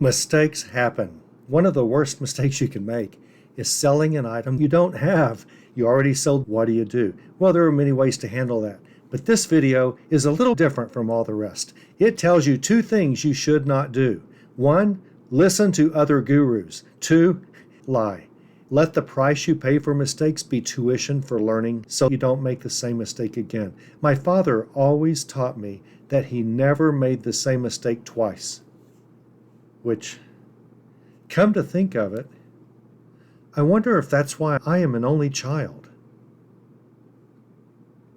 Mistakes happen. One of the worst mistakes you can make is selling an item you don't have. You already sold. What do you do? Well, there are many ways to handle that. But this video is a little different from all the rest. It tells you two things you should not do. One, listen to other gurus. Two, lie. Let the price you pay for mistakes be tuition for learning so you don't make the same mistake again. My father always taught me that he never made the same mistake twice. Which, come to think of it, I wonder if that's why I am an only child.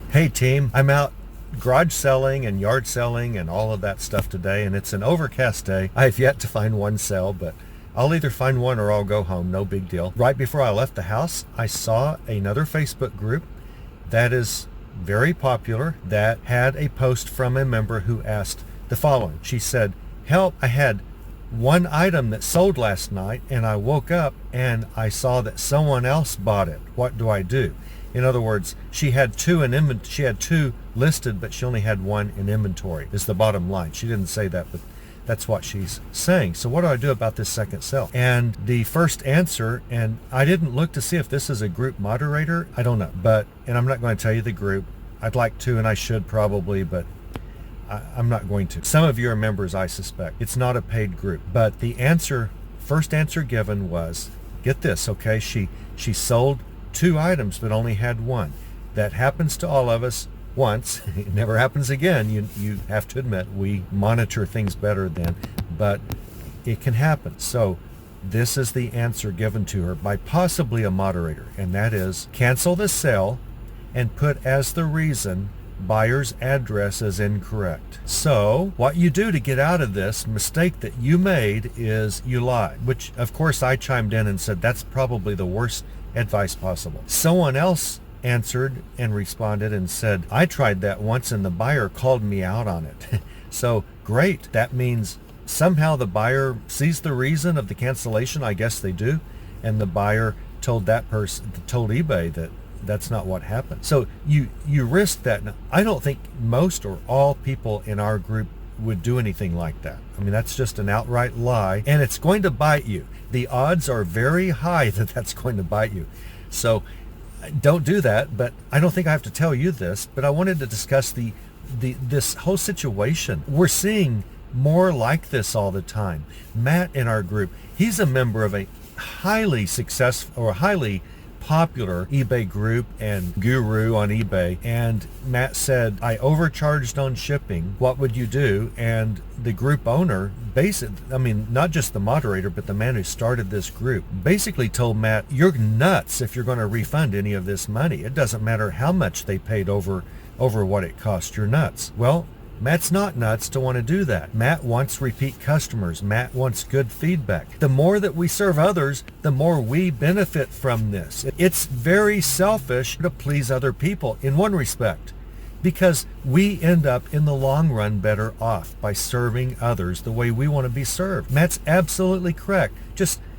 Hey team, I'm out garage selling and yard selling and all of that stuff today, and it's an overcast day. I have yet to find one sale, but I'll either find one or I'll go home, no big deal. Right before I left the house, I saw another Facebook group that is very popular that had a post from a member who asked the following. She said, "Help, I had one item that sold last night and I woke up and I saw that someone else bought it. What do I do?" In other words, she had two listed, but she only had one in inventory, is the bottom line. She didn't say that, but that's what she's saying. So what do I do about this second sale? And the first answer, and I didn't look to see if this is a group moderator, I don't know, and I'm not going to tell you the group. I'd like to, and I should probably, but I'm not going to. Some of you are members, I suspect. It's not a paid group. But the first answer given was, get this, okay? She sold two items but only had one. That happens to all of us once. It never happens again. You have to admit, we monitor things better then, but it can happen. So this is the answer given to her by possibly a moderator, and that is cancel the sale and put as the reason buyer's address is incorrect. So what you do to get out of this mistake that you made is you lie, which of course I chimed in and said that's probably the worst advice possible. Someone else answered and responded and said, "I tried that once and the buyer called me out on it." So great. That means somehow the buyer sees the reason of the cancellation. I guess they do. And the buyer told eBay that that's not what happened. So you risk that. Now, I don't think most or all people in our group would do anything like that. I mean, that's just an outright lie, and it's going to bite you. The odds are very high that that's going to bite you. So don't do that. But I don't think I have to tell you this, but I wanted to discuss this whole situation. We're seeing more like this all the time. Matt in our group, he's a member of a highly successful or highly popular eBay group and guru on eBay, and Matt said, "I overcharged on shipping. What would you do?" And the group owner, not just the moderator, but the man who started this group, basically told Matt, "You're nuts if you're going to refund any of this money. It doesn't matter how much they paid over what it cost. You're nuts." Well, Matt's not nuts to want to do that. Matt wants repeat customers. Matt wants good feedback. The more that we serve others, the more we benefit from this. It's very selfish to please other people in one respect, because we end up in the long run better off by serving others the way we want to be served. Matt's absolutely correct.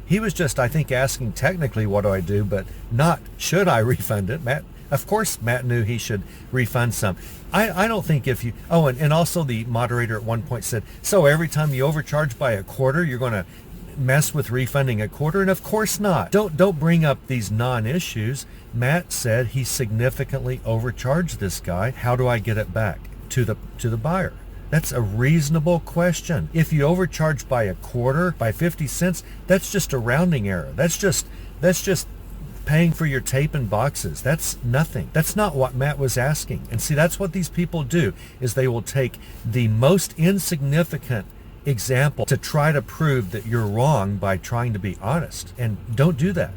He was just, I think, asking technically what do I do, but not should I refund it. Of course, Matt knew he should refund some. I don't think if you, and also the moderator at one point said, so every time you overcharge by a quarter, you're going to mess with refunding a quarter? And of course not. Don't bring up these non-issues. Matt said he significantly overcharged this guy. How do I get it back to the buyer? That's a reasonable question. If you overcharge by a quarter, by 50 cents, that's just a rounding error. That's just paying for your tape and boxes. That's nothing. That's not what Matt was asking. And see, that's what these people do, is they will take the most insignificant example to try to prove that you're wrong by trying to be honest. And don't do that.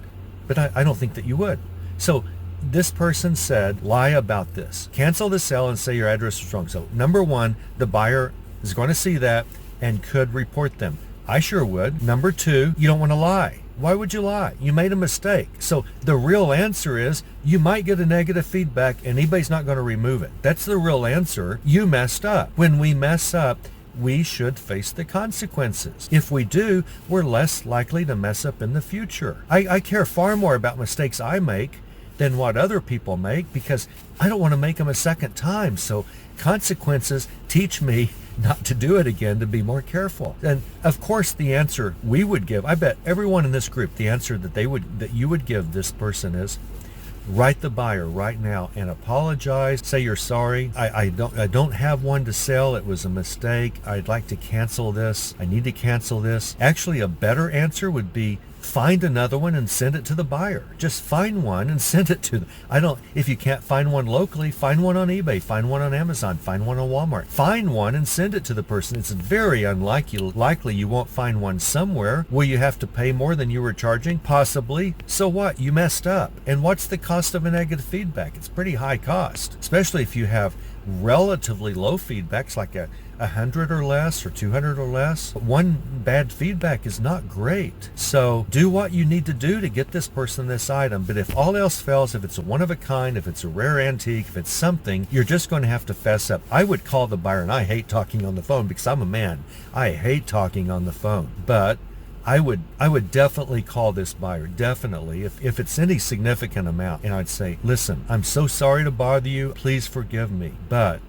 But I don't think that you would. So this person said, lie about this. Cancel the sale and say your address is wrong. So number one, the buyer is going to see that and could report them. I sure would. Number two, you don't want to lie. Why would you lie? You made a mistake. So the real answer is you might get a negative feedback and eBay's not going to remove it. That's the real answer. You messed up. When we mess up, we should face the consequences. If we do, we're less likely to mess up in the future. I care far more about mistakes I make than what other people make, because I don't want to make them a second time. So consequences teach me not to do it again, to be more careful. And of course the answer we would give, I bet everyone in this group, the answer that you would give this person is, write the buyer right now and apologize. Say you're sorry. I don't have one to sell. It was a mistake. I'd like to cancel this. I need to cancel this. Actually, a better answer would be find another one and send it to the buyer. Just find one and send it to them. If you can't find one locally, find one on eBay, find one on Amazon, find one on Walmart. Find one and send it to the person. It's very likely you won't find one somewhere. Will you have to pay more than you were charging? Possibly. So what? You messed up. And what's the cost of a negative feedback? It's pretty high cost, especially if you have relatively low feedbacks like 100 or less or 200 or less. One bad feedback is not great. So do what you need to do to get this person this item. But if all else fails, if it's a one of a kind, if it's a rare antique, if it's something, you're just going to have to fess up. I would call the buyer, and I hate talking on the phone because I'm a man. I hate talking on the phone. But I would definitely call this buyer, definitely, if it's any significant amount. And I'd say, listen, I'm so sorry to bother you. Please forgive me. But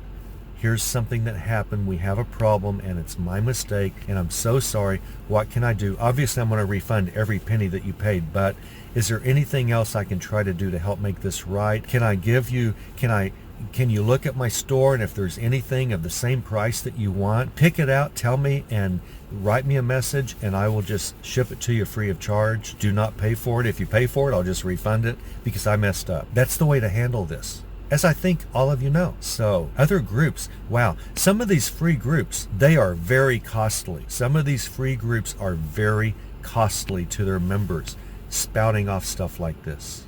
here's something that happened. We have a problem and it's my mistake and I'm so sorry. What can I do? Obviously, I'm going to refund every penny that you paid, but is there anything else I can try to do to help make this right? Can you look at my store, and if there's anything of the same price that you want, pick it out, tell me, and write me a message, and I will just ship it to you free of charge. Do not pay for it. If you pay for it, I'll just refund it because I messed up. That's the way to handle this, as I think all of you know. So other groups, wow, some of these free groups, they are very costly. Some of these free groups are very costly to their members, spouting off stuff like this.